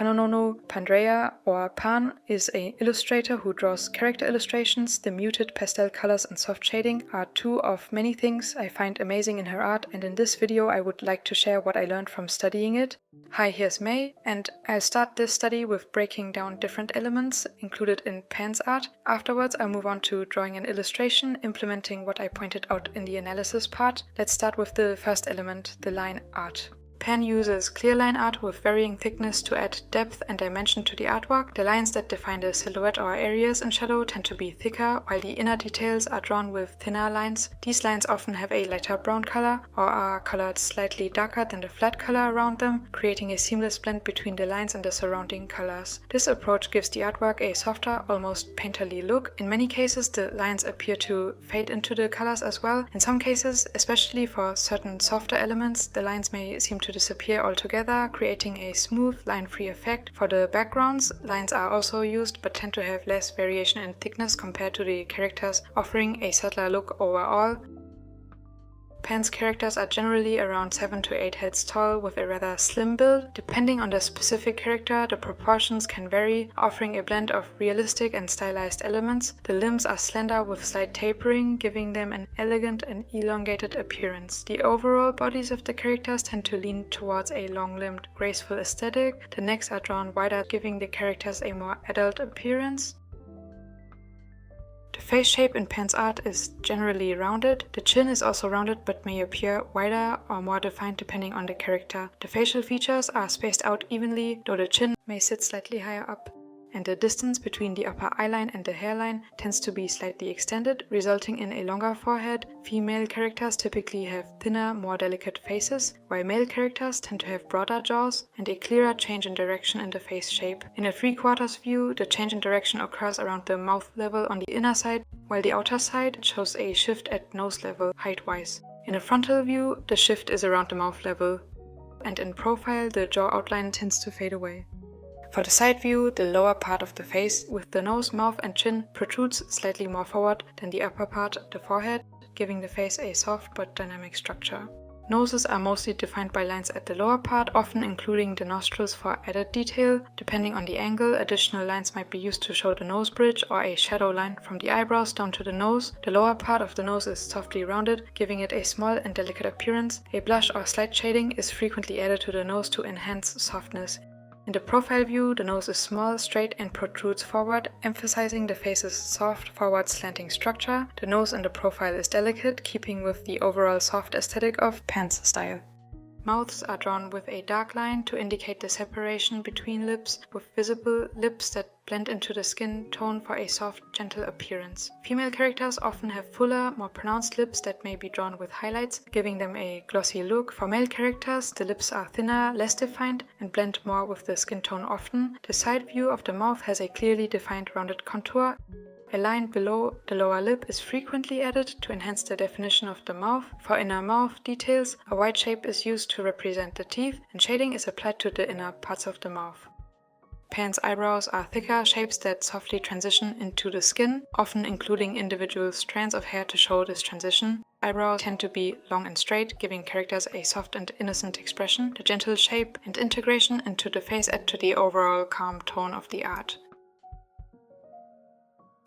Panonono, Pandrea, or Pan is an illustrator who draws character illustrations. The muted pastel colors and soft shading are two of many things I find amazing in her art, and in this video I would like to share what I learned from studying it. Hi, here's May, and I'll start this study with breaking down different elements included in Pan's art. Afterwards I'll move on to drawing an illustration, implementing what I pointed out in the analysis part. Let's start with the first element, the line art. Pan uses clear line art with varying thickness to add depth and dimension to the artwork. The lines that define the silhouette or areas in shadow tend to be thicker, while the inner details are drawn with thinner lines. These lines often have a lighter brown color or are colored slightly darker than the flat color around them, creating a seamless blend between the lines and the surrounding colors. This approach gives the artwork a softer, almost painterly look. In many cases, the lines appear to fade into the colors as well. In some cases, especially for certain softer elements, the lines may seem to disappear altogether, creating a smooth, line-free effect. For the backgrounds, lines are also used but tend to have less variation in thickness compared to the characters, offering a subtler look overall. Pan's characters are generally around 7 to 8 heads tall with a rather slim build. Depending on the specific character, the proportions can vary, offering a blend of realistic and stylized elements. The limbs are slender with slight tapering, giving them an elegant and elongated appearance. The overall bodies of the characters tend to lean towards a long-limbed, graceful aesthetic. The necks are drawn wider, giving the characters a more adult appearance. The face shape in Pan's art is generally rounded. The chin is also rounded but may appear wider or more defined depending on the character. The facial features are spaced out evenly, though the chin may sit slightly higher up, and the distance between the upper eyeline and the hairline tends to be slightly extended, resulting in a longer forehead. Female characters typically have thinner, more delicate faces, while male characters tend to have broader jaws and a clearer change in direction in the face shape. In a 3/4 view, the change in direction occurs around the mouth level on the inner side, while the outer side shows a shift at nose level, height-wise. In a frontal view, the shift is around the mouth level, and in profile, the jaw outline tends to fade away. For the side view, the lower part of the face, with the nose, mouth and chin, protrudes slightly more forward than the upper part, the forehead, giving the face a soft but dynamic structure. Noses are mostly defined by lines at the lower part, often including the nostrils for added detail. Depending on the angle, additional lines might be used to show the nose bridge or a shadow line from the eyebrows down to the nose. The lower part of the nose is softly rounded, giving it a small and delicate appearance. A blush or slight shading is frequently added to the nose to enhance softness. In the profile view, the nose is small, straight and protrudes forward, emphasizing the face's soft, forward slanting structure. The nose in the profile is delicate, keeping with the overall soft aesthetic of Pan's style. Mouths are drawn with a dark line to indicate the separation between lips, with visible lips that blend into the skin tone for a soft, gentle appearance. Female characters often have fuller, more pronounced lips that may be drawn with highlights, giving them a glossy look. For male characters, the lips are thinner, less defined, and blend more with the skin tone often. The side view of the mouth has a clearly defined rounded contour. A line below the lower lip is frequently added to enhance the definition of the mouth. For inner mouth details, a white shape is used to represent the teeth, and shading is applied to the inner parts of the mouth. Pan's eyebrows are thicker shapes that softly transition into the skin, often including individual strands of hair to show this transition. Eyebrows tend to be long and straight, giving characters a soft and innocent expression. The gentle shape and integration into the face add to the overall calm tone of the art.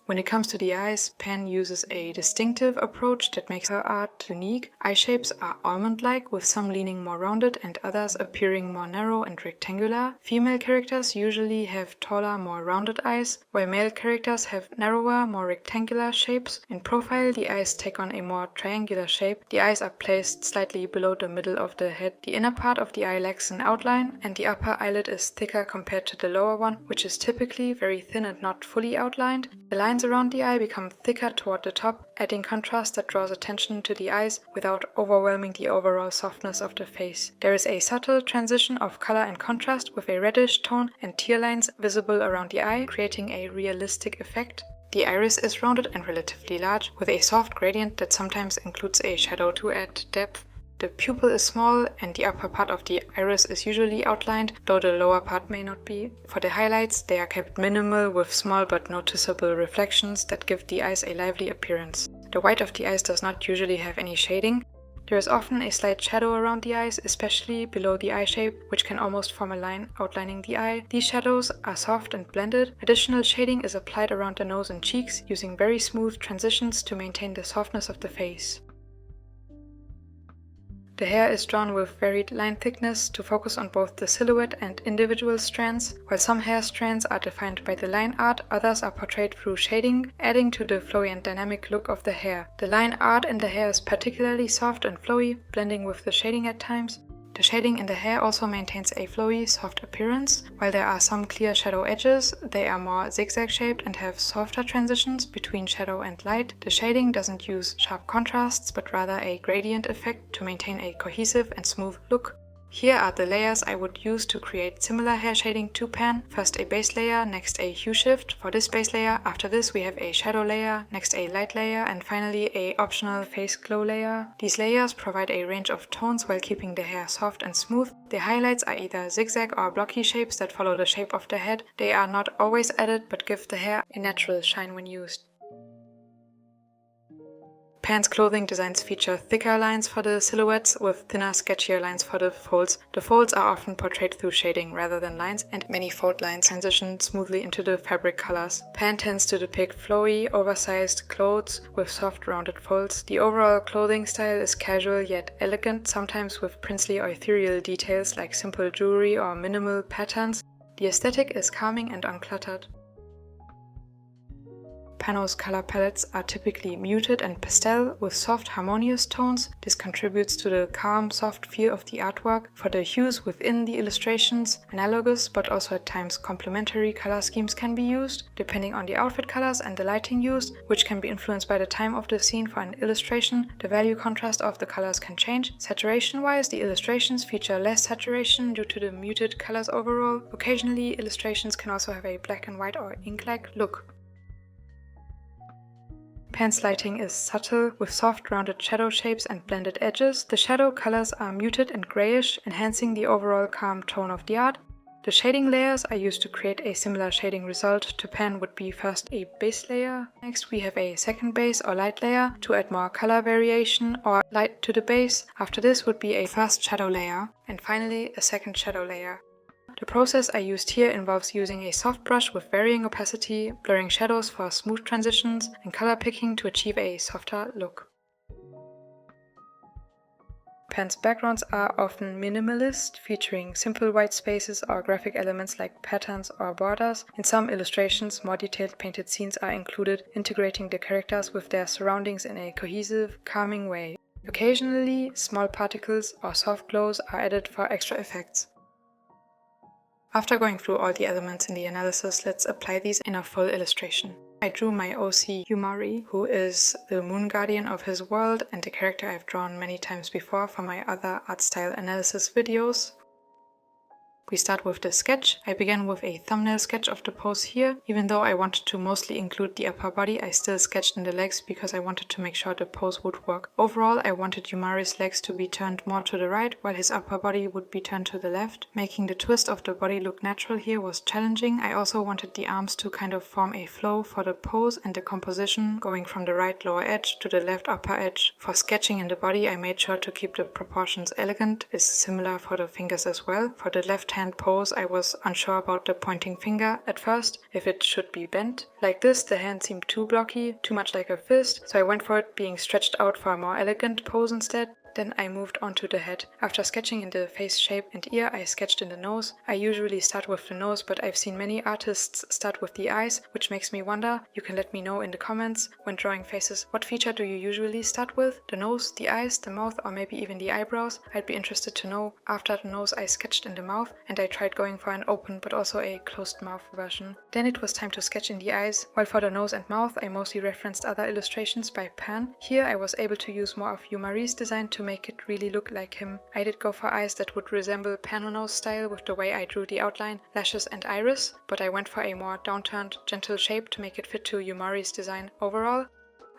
When it comes to the eyes, Pan uses a distinctive approach that makes her art unique. Eye shapes are almond-like, with some leaning more rounded and others appearing more narrow and rectangular. Female characters usually have taller, more rounded eyes, while male characters have narrower, more rectangular shapes. In profile, the eyes take on a more triangular shape. The eyes are placed slightly below the middle of the head. The inner part of the eye lacks an outline, and the upper eyelid is thicker compared to the lower one, which is typically very thin and not fully outlined. The lines around the eye become thicker toward the top, adding contrast that draws attention to the eyes without overwhelming the overall softness of the face. There is a subtle transition of color and contrast with a reddish tone and tear lines visible around the eye, creating a realistic effect. The iris is rounded and relatively large, with a soft gradient that sometimes includes a shadow to add depth. The pupil is small and the upper part of the iris is usually outlined, though the lower part may not be. For the highlights, they are kept minimal with small but noticeable reflections that give the eyes a lively appearance. The white of the eyes does not usually have any shading. There is often a slight shadow around the eyes, especially below the eye shape, which can almost form a line outlining the eye. These shadows are soft and blended. Additional shading is applied around the nose and cheeks, using very smooth transitions to maintain the softness of the face. The hair is drawn with varied line thickness to focus on both the silhouette and individual strands. While some hair strands are defined by the line art, others are portrayed through shading, adding to the flowy and dynamic look of the hair. The line art in the hair is particularly soft and flowy, blending with the shading at times. The shading in the hair also maintains a flowy, soft appearance. While there are some clear shadow edges, they are more zigzag shaped and have softer transitions between shadow and light. The shading doesn't use sharp contrasts, but rather a gradient effect to maintain a cohesive and smooth look. Here are the layers I would use to create similar hair shading to Pan. First a base layer, next a hue shift for this base layer. After this we have a shadow layer, next a light layer, and finally a optional face glow layer. These layers provide a range of tones while keeping the hair soft and smooth. The highlights are either zigzag or blocky shapes that follow the shape of the head. They are not always added but give the hair a natural shine when used. Pan's clothing designs feature thicker lines for the silhouettes with thinner, sketchier lines for the folds. The folds are often portrayed through shading rather than lines, and many fold lines transition smoothly into the fabric colors. Pan tends to depict flowy, oversized clothes with soft, rounded folds. The overall clothing style is casual yet elegant, sometimes with princely or ethereal details like simple jewelry or minimal patterns. The aesthetic is calming and uncluttered. Pano's color palettes are typically muted and pastel with soft, harmonious tones. This contributes to the calm, soft feel of the artwork. For the hues within the illustrations, analogous but also at times complementary color schemes can be used, depending on the outfit colors and the lighting used, which can be influenced by the time of the scene. For an illustration, the value contrast of the colors can change. Saturation-wise, the illustrations feature less saturation due to the muted colors overall. Occasionally, illustrations can also have a black and white or ink-like look. Pan's lighting is subtle, with soft rounded shadow shapes and blended edges. The shadow colors are muted and grayish, enhancing the overall calm tone of the art. The shading layers I used to create a similar shading result to Pan would be first a base layer. Next we have a second base or light layer to add more color variation or light to the base. After this would be a first shadow layer, and finally a second shadow layer. The process I used here involves using a soft brush with varying opacity, blurring shadows for smooth transitions, and color picking to achieve a softer look. Pan's backgrounds are often minimalist, featuring simple white spaces or graphic elements like patterns or borders. In some illustrations, more detailed painted scenes are included, integrating the characters with their surroundings in a cohesive, calming way. Occasionally, small particles or soft glows are added for extra effects. After going through all the elements in the analysis, let's apply these in a full illustration. I drew my OC Yumari, who is the moon guardian of his world and a character I've drawn many times before for my other art style analysis videos. We start with the sketch. I began with a thumbnail sketch of the pose here. Even though I wanted to mostly include the upper body, I still sketched in the legs because I wanted to make sure the pose would work. Overall, I wanted Yumari's legs to be turned more to the right, while his upper body would be turned to the left. Making the twist of the body look natural here was challenging. I also wanted the arms to kind of form a flow for the pose and the composition, going from the right lower edge to the left upper edge. For sketching in the body, I made sure to keep the proportions elegant. It's similar for the fingers as well. For the left hand pose, I was unsure about the pointing finger at first, if it should be bent. Like this, the hand seemed too blocky, too much like a fist, so I went for it being stretched out for a more elegant pose instead. Then I moved on to the head. After sketching in the face shape and ear, I sketched in the nose. I usually start with the nose, but I've seen many artists start with the eyes, which makes me wonder. You can let me know in the comments when drawing faces, what feature do you usually start with? The nose, the eyes, the mouth, or maybe even the eyebrows? I'd be interested to know. After the nose, I sketched in the mouth, and I tried going for an open but also a closed mouth version. Then it was time to sketch in the eyes. While for the nose and mouth, I mostly referenced other illustrations by Pan. Here I was able to use more of Yumari's design to make it really look like him. I did go for eyes that would resemble Panonono's style with the way I drew the outline, lashes and iris, but I went for a more downturned, gentle shape to make it fit to Yumari's design. Overall,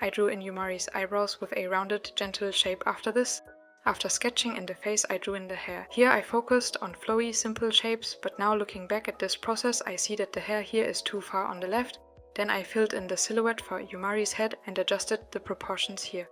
I drew in Yumari's eyebrows with a rounded, gentle shape after this. After sketching in the face, I drew in the hair. Here I focused on flowy, simple shapes, but now looking back at this process, I see that the hair here is too far on the left. Then I filled in the silhouette for Yumari's head and adjusted the proportions here.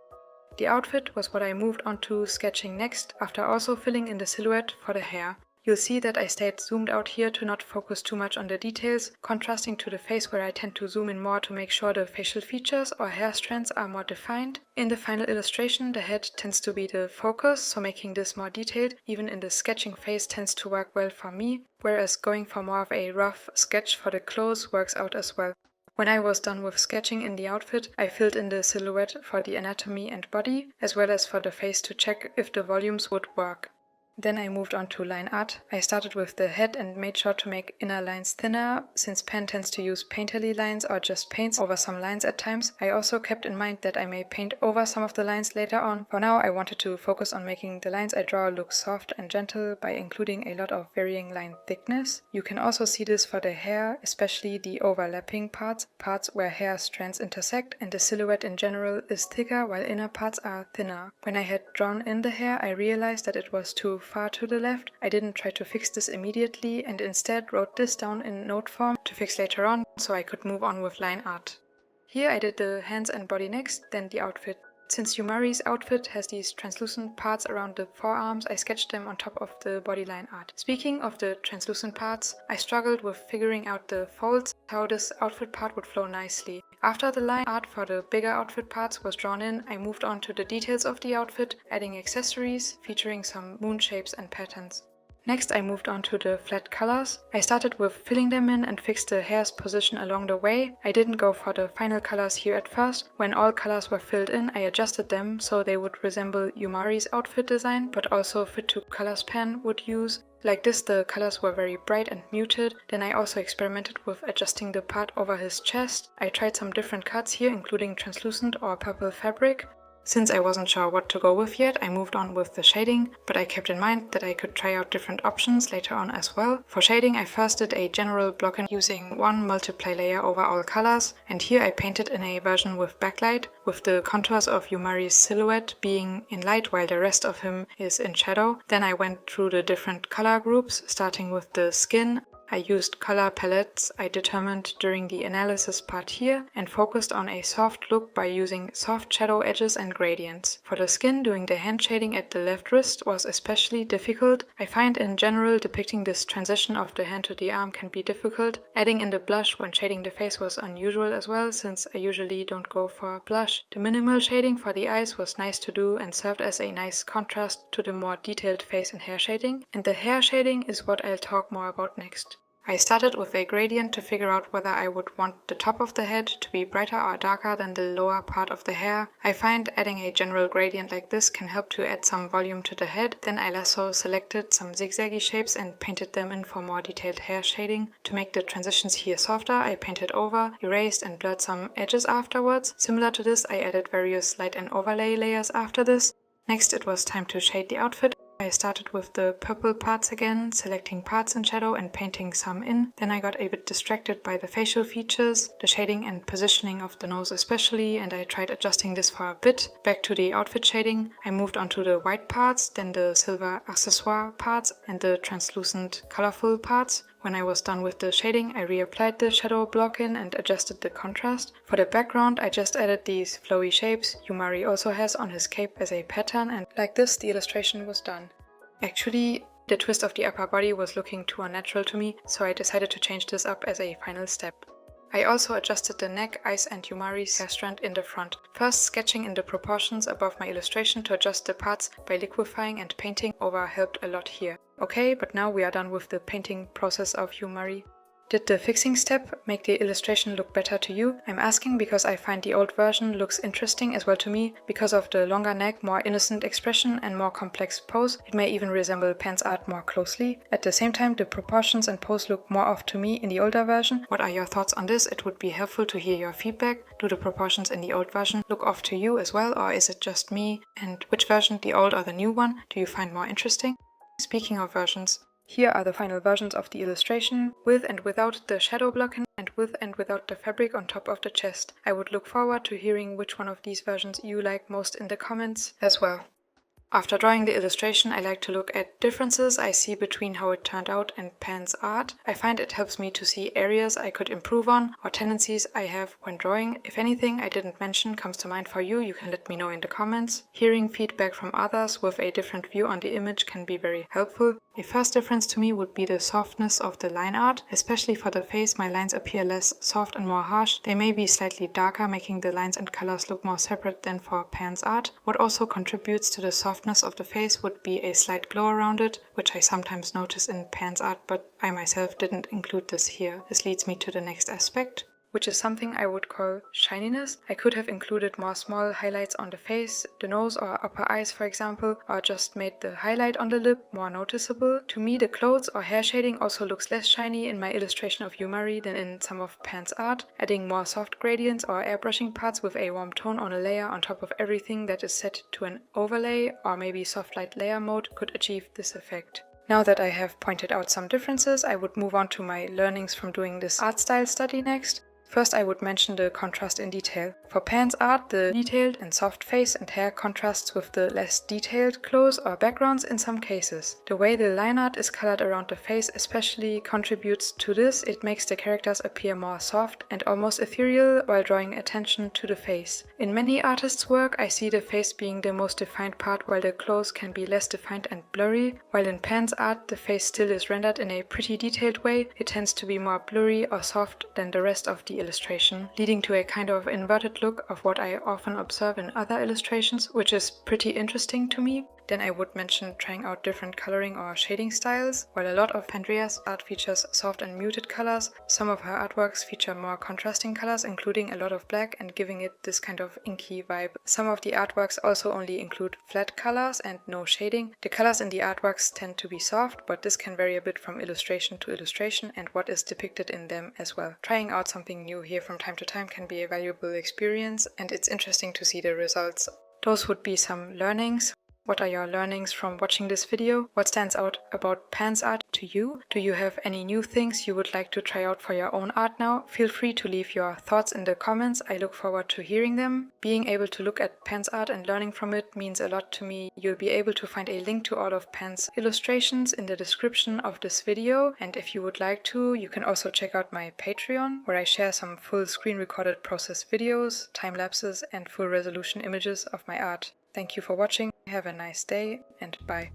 The outfit was what I moved on to sketching next, after also filling in the silhouette for the hair. You'll see that I stayed zoomed out here to not focus too much on the details, contrasting to the face where I tend to zoom in more to make sure the facial features or hair strands are more defined. In the final illustration, the head tends to be the focus, so making this more detailed, even in the sketching phase, tends to work well for me, whereas going for more of a rough sketch for the clothes works out as well. When I was done with sketching in the outfit, I filled in the silhouette for the anatomy and body, as well as for the face to check if the volumes would work. Then I moved on to line art. I started with the head and made sure to make inner lines thinner, since pen tends to use painterly lines or just paints over some lines at times. I also kept in mind that I may paint over some of the lines later on. For now, I wanted to focus on making the lines I draw look soft and gentle by including a lot of varying line thickness. You can also see this for the hair, especially the overlapping parts where hair strands intersect, and the silhouette in general is thicker while inner parts are thinner. When I had drawn in the hair, I realized that it was too far to the left. I didn't try to fix this immediately and instead wrote this down in note form to fix later on so I could move on with line art. Here I did the hands and body next, then the outfit. Since Yumari's outfit has these translucent parts around the forearms, I sketched them on top of the body line art. Speaking of the translucent parts, I struggled with figuring out the folds, how this outfit part would flow nicely. After the line art for the bigger outfit parts was drawn in, I moved on to the details of the outfit, adding accessories featuring some moon shapes and patterns. Next I moved on to the flat colors. I started with filling them in and fixed the hair's position along the way. I didn't go for the final colors here at first. When all colors were filled in, I adjusted them so they would resemble Yumari's outfit design, but also fit to colors pen would use. Like this, the colors were very bright and muted. Then I also experimented with adjusting the part over his chest. I tried some different cuts here, including translucent or purple fabric. Since I wasn't sure what to go with yet, I moved on with the shading, but I kept in mind that I could try out different options later on as well. For shading, I first did a general block-in using one multiply layer over all colors, and here I painted in a version with backlight, with the contours of Yumari's silhouette being in light while the rest of him is in shadow. Then I went through the different color groups, starting with the skin. I used color palettes I determined during the analysis part here and focused on a soft look by using soft shadow edges and gradients. For the skin, doing the hand shading at the left wrist was especially difficult. I find in general depicting this transition of the hand to the arm can be difficult. Adding in the blush when shading the face was unusual as well, since I usually don't go for blush. The minimal shading for the eyes was nice to do and served as a nice contrast to the more detailed face and hair shading. And the hair shading is what I'll talk more about next. I started with a gradient to figure out whether I would want the top of the head to be brighter or darker than the lower part of the hair. I find adding a general gradient like this can help to add some volume to the head. Then I lasso selected some zigzaggy shapes and painted them in for more detailed hair shading. To make the transitions here softer, I painted over, erased and blurred some edges afterwards. Similar to this, I added various light and overlay layers after this. Next, it was time to shade the outfit. I started with the purple parts again, selecting parts in shadow and painting some in. Then I got a bit distracted by the facial features, the shading and positioning of the nose especially, and I tried adjusting this for a bit. Back to the outfit shading, I moved on to the white parts, then the silver accessoire parts and the translucent colorful parts. When I was done with the shading, I reapplied the shadow block-in and adjusted the contrast. For the background, I just added these flowy shapes Yumari also has on his cape as a pattern, and like this the illustration was done. Actually, the twist of the upper body was looking too unnatural to me, so I decided to change this up as a final step. I also adjusted the neck, eyes and Yumari's hair strand in the front. First sketching in the proportions above my illustration to adjust the parts by liquefying and painting over helped a lot here. Okay, but now we are done with the painting process of Yumari. Did the fixing step make the illustration look better to you? I'm asking because I find the old version looks interesting as well to me. Because of the longer neck, more innocent expression and more complex pose, it may even resemble Pan's art more closely. At the same time, the proportions and pose look more off to me in the older version. What are your thoughts on this? It would be helpful to hear your feedback. Do the proportions in the old version look off to you as well, or is it just me? And which version, the old or the new one, do you find more interesting? Speaking of versions, here are the final versions of the illustration, with and without the shadow block-in and with and without the fabric on top of the chest. I would look forward to hearing which one of these versions you like most in the comments as well. After drawing the illustration, I like to look at differences I see between how it turned out and Pan's art. I find it helps me to see areas I could improve on or tendencies I have when drawing. If anything I didn't mention comes to mind for you, you can let me know in the comments. Hearing feedback from others with a different view on the image can be very helpful. A first difference to me would be the softness of the line art. Especially for the face, my lines appear less soft and more harsh. They may be slightly darker, making the lines and colors look more separate than for Pan's art. What also contributes to the softness of the face would be a slight glow around it, which I sometimes notice in Pan's art, but I myself didn't include this here. This leads me to the next aspect, which is something I would call shininess. I could have included more small highlights on the face, the nose or upper eyes for example, or just made the highlight on the lip more noticeable. To me, the clothes or hair shading also looks less shiny in my illustration of Yumari than in some of Pan's art. Adding more soft gradients or airbrushing parts with a warm tone on a layer on top of everything that is set to an overlay or maybe soft light layer mode could achieve this effect. Now that I have pointed out some differences, I would move on to my learnings from doing this art style study next. First, I would mention the contrast in detail. For Pan's art, the detailed and soft face and hair contrasts with the less detailed clothes or backgrounds in some cases. The way the line art is colored around the face especially contributes to this. It makes the characters appear more soft and almost ethereal while drawing attention to the face. In many artists' work, I see the face being the most defined part while the clothes can be less defined and blurry. While in Pan's art, the face still is rendered in a pretty detailed way. It tends to be more blurry or soft than the rest of the illustration, leading to a kind of inverted look of what I often observe in other illustrations, which is pretty interesting to me. Then I would mention trying out different coloring or shading styles. While a lot of Pandrea's art features soft and muted colors, some of her artworks feature more contrasting colors, including a lot of black and giving it this kind of inky vibe. Some of the artworks also only include flat colors and no shading. The colors in the artworks tend to be soft, but this can vary a bit from illustration to illustration and what is depicted in them as well. Trying out something new here from time to time can be a valuable experience, and it's interesting to see the results. Those would be some learnings. What are your learnings from watching this video? What stands out about Pan's art to you? Do you have any new things you would like to try out for your own art now? Feel free to leave your thoughts in the comments. I look forward to hearing them. Being able to look at Pan's art and learning from it means a lot to me. You'll be able to find a link to all of Pan's illustrations in the description of this video, and if you would like to, you can also check out my Patreon, where I share some full screen recorded process videos, time lapses and full resolution images of my art. Thank you for watching, have a nice day, and bye.